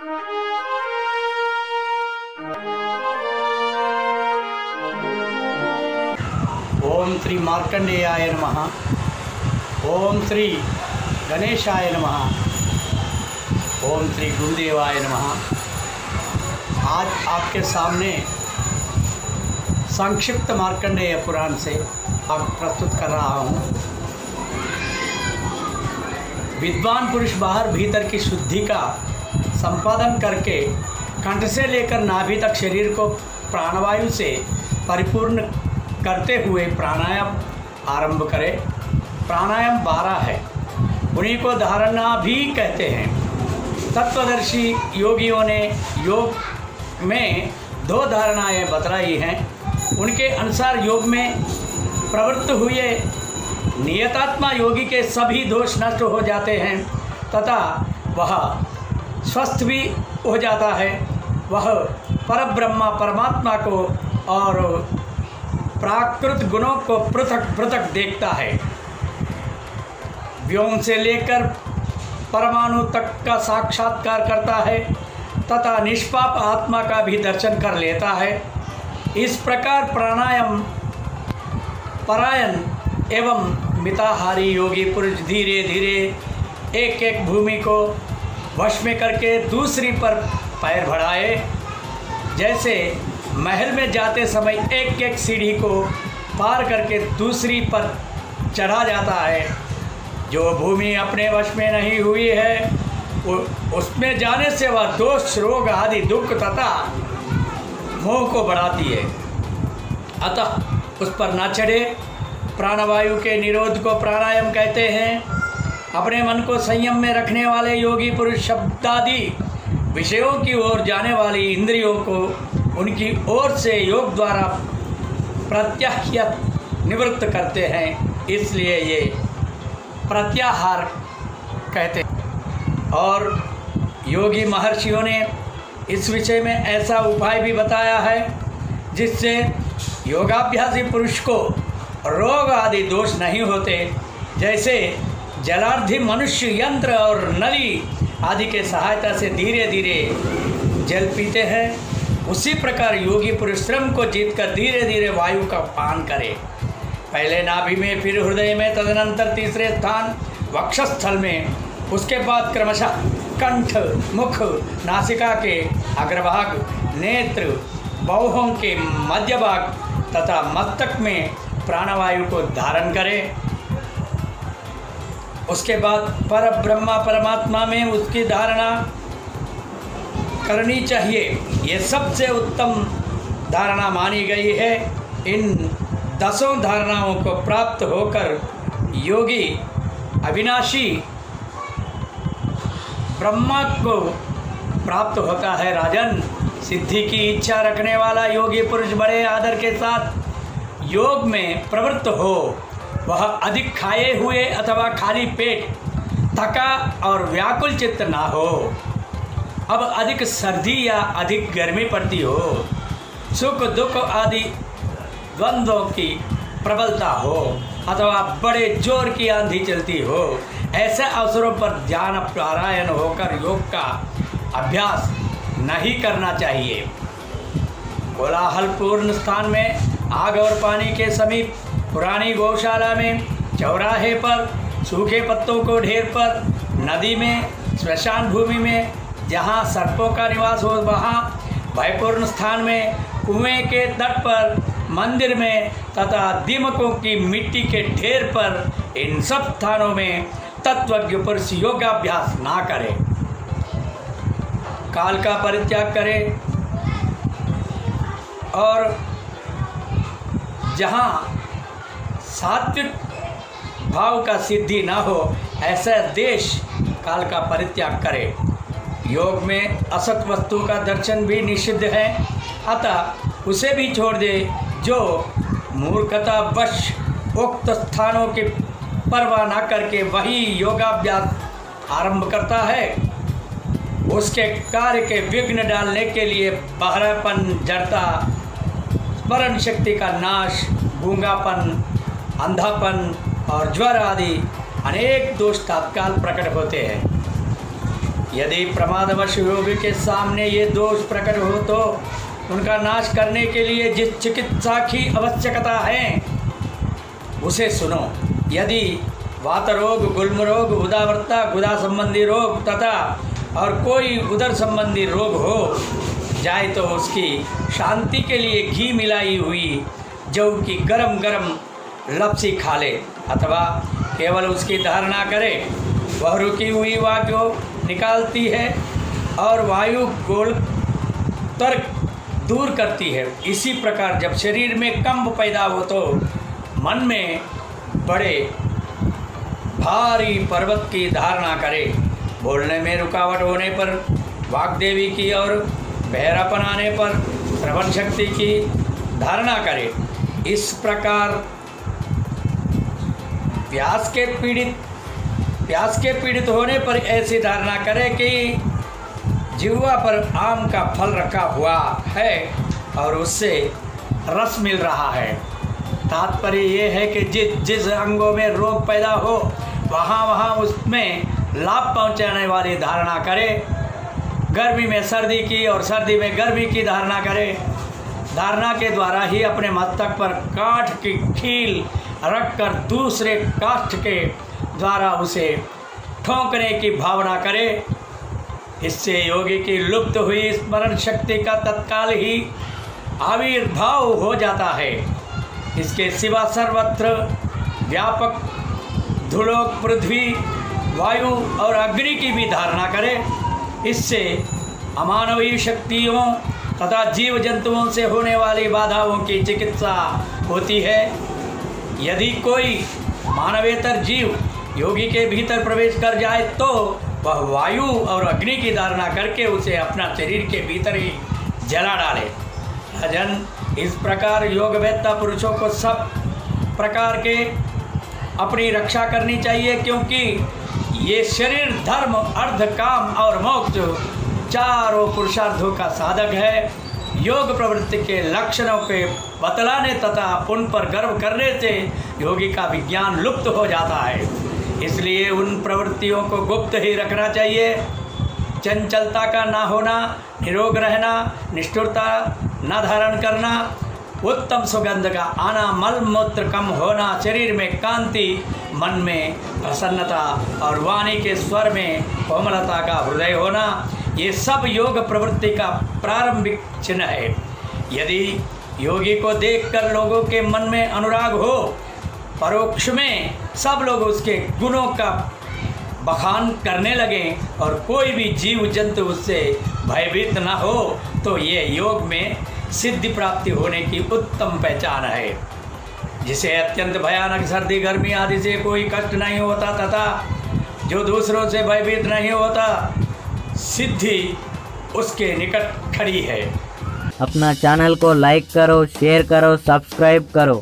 ओम श्री मार्कंडेयाय नमः। ओम श्री गणेशाय नमः। ओम श्री गुरुदेवाय नमः। आज आपके सामने संक्षिप्त मार्कंडेय पुराण से अब प्रस्तुत कर रहा हूँ। विद्वान पुरुष बाहर भीतर की शुद्धि का संपादन करके कंठ से लेकर नाभि तक शरीर को प्राणवायु से परिपूर्ण करते हुए प्राणायाम आरंभ करें। प्राणायाम 12 है, उन्हीं को धारणा भी कहते हैं। तत्वदर्शी योगियों ने योग में 2 धारणाएं बतलाई हैं। उनके अनुसार योग में प्रवृत्त हुए नियतात्मा योगी के सभी दोष नष्ट हो जाते हैं तथा वह स्वस्थ भी हो जाता है। वह परब्रह्मा परमात्मा को और प्राकृत गुणों को पृथक पृथक देखता है। व्योम से लेकर परमाणु तक का साक्षात्कार करता है तथा निष्पाप आत्मा का भी दर्शन कर लेता है। इस प्रकार प्राणायाम परायण एवं मिताहारी योगी पुरुष धीरे धीरे एक एक भूमि को वश में करके दूसरी पर पैर बढ़ाए। जैसे महल में जाते समय एक एक सीढ़ी को पार करके दूसरी पर चढ़ा जाता है। जो भूमि अपने वश में नहीं हुई है उसमें जाने से वह दोष रोग आदि दुख तथा मोह को बढ़ाती है, अतः उस पर न चढ़े। प्राणवायु के निरोध को प्राणायाम कहते हैं। अपने मन को संयम में रखने वाले योगी पुरुष शब्दादि विषयों की ओर जाने वाली इंद्रियों को उनकी ओर से योग द्वारा प्रत्याह्य निवृत्त करते हैं, इसलिए ये प्रत्याहार कहते हैं। और योगी महर्षियों ने इस विषय में ऐसा उपाय भी बताया है जिससे योगाभ्यासी पुरुष को रोग आदि दोष नहीं होते। जैसे जलार्धी मनुष्य यंत्र और नली आदि के सहायता से धीरे धीरे जल पीते हैं, उसी प्रकार योगी पुरुष श्रम को जीतकर धीरे धीरे वायु का पान करे। पहले नाभि में, फिर हृदय में, तदनंतर तीसरे स्थान वक्षस्थल में, उसके बाद क्रमशः कंठ, मुख, नासिका के अग्रभाग, नेत्र, बाहुओं के मध्य भाग तथा मस्तक में प्राणवायु को धारण करें। उसके बाद पर ब्रह्मा परमात्मा में उसकी धारणा करनी चाहिए। ये सबसे उत्तम धारणा मानी गई है। इन 10 धारणाओं को प्राप्त होकर योगी अविनाशी ब्रह्मा को प्राप्त होता है। राजन, सिद्धि की इच्छा रखने वाला योगी पुरुष बड़े आदर के साथ योग में प्रवृत्त हो। वह अधिक खाए हुए अथवा खाली पेट, थका और व्याकुल चित्त ना हो। अब अधिक सर्दी या अधिक गर्मी पड़ती हो, सुख दुख आदि द्वंद्वों की प्रबलता हो अथवा बड़े जोर की आंधी चलती हो, ऐसे अवसरों पर ध्यान पारायण होकर योग का अभ्यास नहीं करना चाहिए। कोलाहलपूर्ण स्थान में, आग और पानी के समीप, पुरानी गौशाला में, चौराहे पर, सूखे पत्तों को ढेर पर, नदी में, श्मशान भूमि में, जहाँ सर्पों का निवास हो वहाँ, भयपूर्ण स्थान में, कुएं के तट पर, मंदिर में तथा दीमकों की मिट्टी के ढेर पर, इन सब स्थानों में तत्वज्ञ पुरुष योगाभ्यास ना करे। काल का परित्याग करे और जहाँ सात्विक भाव का सिद्धि ना हो ऐसा देश काल का परित्याग करे। योग में असत वस्तु का दर्शन भी निषिद्ध है, अतः उसे भी छोड़ दे। जो मूर्खता वश उक्त स्थानों की परवाह न करके वही योगाभ्यास आरंभ करता है, उसके कार्य के विघ्न डालने के लिए बहरापन, जड़ता, स्मरण शक्ति का नाश, गूंगापन, अंधापन और ज्वर आदि अनेक दोष तत्काल प्रकट होते हैं। यदि प्रमादवश योगी के सामने ये दोष प्रकट हो तो उनका नाश करने के लिए जिस चिकित्सा की आवश्यकता है उसे सुनो। यदि वात रोग, गुल्म रोग, उदावरता, गुदा संबंधी रोग तथा और कोई उदर संबंधी रोग हो जाए तो उसकी शांति के लिए घी मिलाई हुई जौ की गरम गरम लपसी खा ले अथवा केवल उसकी धारणा करे। वह रुकी हुई वायु निकालती है और वायु गोल तर्क दूर करती है। इसी प्रकार जब शरीर में कंप पैदा हो तो मन में बड़े भारी पर्वत की धारणा करे। बोलने में रुकावट होने पर वाग्देवी की और बहरापन आने पर श्रवण शक्ति की धारणा करे। इस प्रकार प्यास के पीड़ित होने पर ऐसी धारणा करे कि जिह्वा पर आम का फल रखा हुआ है और उससे रस मिल रहा है। तात्पर्य ये है कि जिस अंगों में रोग पैदा हो वहाँ उसमें लाभ पहुँचाने वाली धारणा करे। गर्मी में सर्दी की और सर्दी में गर्मी की धारणा करे। धारणा के द्वारा ही अपने मस्तक पर काठ की खील रखकर दूसरे काष्ठ के द्वारा उसे ठोंकने की भावना करे। इससे योगी की लुप्त हुई स्मरण शक्ति का तत्काल ही आविर्भाव हो जाता है। इसके सिवा सर्वत्र व्यापक धूलोक, पृथ्वी, वायु और अग्नि की भी धारणा करे। इससे अमानवीय शक्तियों तथा जीव जंतुओं से होने वाली बाधाओं की चिकित्सा होती है। यदि कोई मानवेतर जीव योगी के भीतर प्रवेश कर जाए तो वह वायु और अग्नि की धारणा करके उसे अपना शरीर के भीतर ही जला डाले। राजन, इस प्रकार योगवेत्ता पुरुषों को सब प्रकार के अपनी रक्षा करनी चाहिए, क्योंकि ये शरीर, धर्म, अर्थ, काम और मोक्ष चारों पुरुषार्थों का साधक है। योग प्रवृत्ति के लक्षणों के बतलाने तथा उन पर गर्व करने से योगी का विज्ञान लुप्त हो जाता है। इसलिए उन प्रवृत्तियों को गुप्त ही रखना चाहिए। चंचलता का ना होना, निरोग रहना, निष्ठुरता न धारण करना, उत्तम सुगंध का आना, मल मूत्र कम होना, शरीर में कांति, मन में प्रसन्नता और वाणी के स्वर में कोमलता का हृदय होना, ये सब योग प्रवृत्ति का प्रारंभिक चिन्ह है। यदि योगी को देखकर लोगों के मन में अनुराग हो, परोक्ष में सब लोग उसके गुणों का बखान करने लगें और कोई भी जीव जंतु उससे भयभीत न हो, तो ये योग में सिद्धि प्राप्ति होने की उत्तम पहचान है। जिसे अत्यंत भयानक सर्दी, गर्मी आदि से कोई कष्ट नहीं होता तथा जो दूसरों से भयभीत नहीं होता, सिद्धि उसके निकट खड़ी है। अपना चैनल को लाइक करो, शेयर करो, सब्सक्राइब करो।